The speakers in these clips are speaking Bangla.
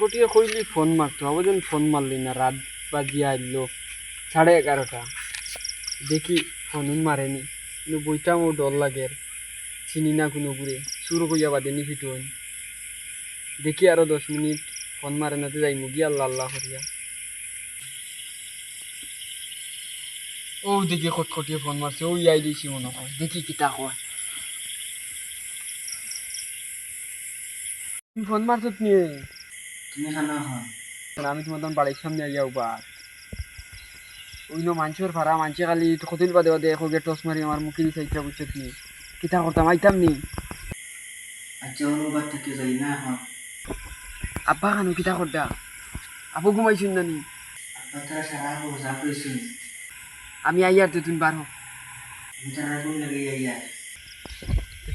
কটকটিয়ে কইলি ফোন মারতো আবার ফোন মারলি না, রাত বাজিয়ে আইলো 11:30। দেখি ফোন মারেনি, কিন্তু বইটাম ও ডর লাগে, চিনি না কোনো ঘুরে শুরু কইয়া বাদেনি ফিটুন। দেখি আরো 10 মিনিট ফোন মারে নাতে যাই মুগি আল্লাহ আল্লাহ করিয়া। ও দেখি কটকটিয়ে ফোন মারছে, ও ইয়াই দিয়েছি মনে হয়, দেখি কিতা কয়। তুমি ফোন মারছো নিয়ে তুমি খানা খাও। আমি তোমার তখন বাড়ির সামনে আইয়া উবা অন্য মানুষের ভাড়া মানুষে খালি কতদিন বাদে বাদে এক টস মারি আমার মুখে দিতে বুঝছো তুমি কিতা করতাম আইতাম নি। আচ্ছা অনুবাদ থেকে যাই না এখন। আব্বা খানো কিতা করতা, আবু ঘুমাইছুন না নি? আপনার তারা সারা যা করেছেন আমি আইয়ার তো তুমি বারো, আমি তারা কোন লাগে ইয়ার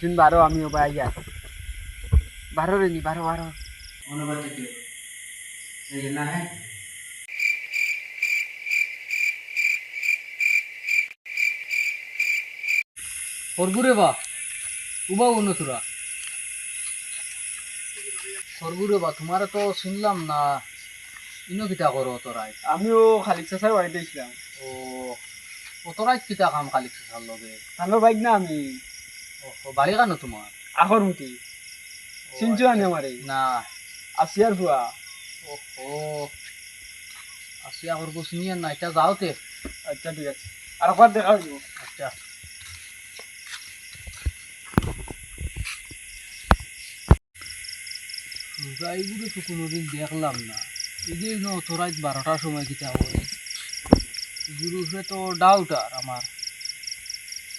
তুমি বারো আমিও বা আইয়ার বারো রে নি, বারো বারো। অনুবাদ থেকে যাই না। হ্যাঁ সরগুরে বা উবা উন্নতুরা সরগুরে বা তোমার তো শুনলাম না ইনো কিতা করো তোরাই। আমিও খালিক চাষার বাড়িতে ছিলাম। ও তোরাই কিতা কাম খালি চাল লগে তানোর বাইক না আমি বাড়ি কানো তোমার আখর মুটি চিনছো আনি আমারে না আসিয়ার ভুয়া। ও আসিয়া করবো শুনিয়ে না এটা যাওতে। আচ্ছা ঠিক আছে, আর একবার দেখা হইব। আচ্ছা এইগুলো তো কোনোদিন দেখলাম না, এই যে তোরাই 12টার সময় কিতা করে গুরুরে তো ডাউট আর আমার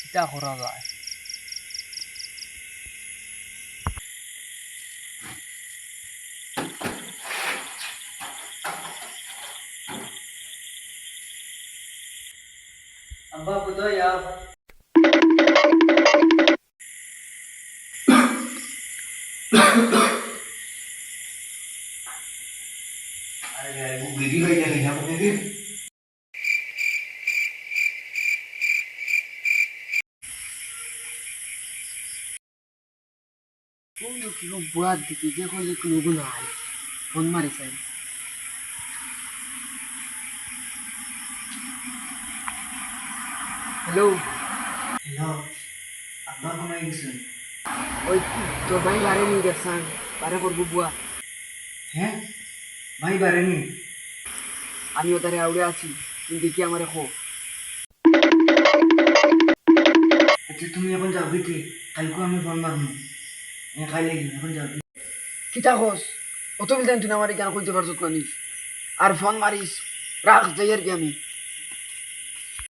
কিতা করা যায়। अब्बा बताओ यार। अरे वो गिरी भाई क्या कहना पड़े फिर। বুয়ার দিকে যে কইলে কোনো গুলো আই ফোন মারিছে। হ্যালো, हेलो अब्बा कमाई गए ওই তোর ভাই বাড়ি নিয়ে দেখছান বারে করবো বুয়া। हैं भाई बारे में। আমি ওটারে আউড়ে আছি, তুমি দেখি আমারে খো। अच्छा तुम अपन जाओ भी थे कल को हमें फोन मारना ये खाई लेगी अपन जाओ। কিতা খোস অত বিলতেন তুই আমার কেন কইতে পারছত না নি, আর ফোন মারিস রাখ যাই আর কি আমি।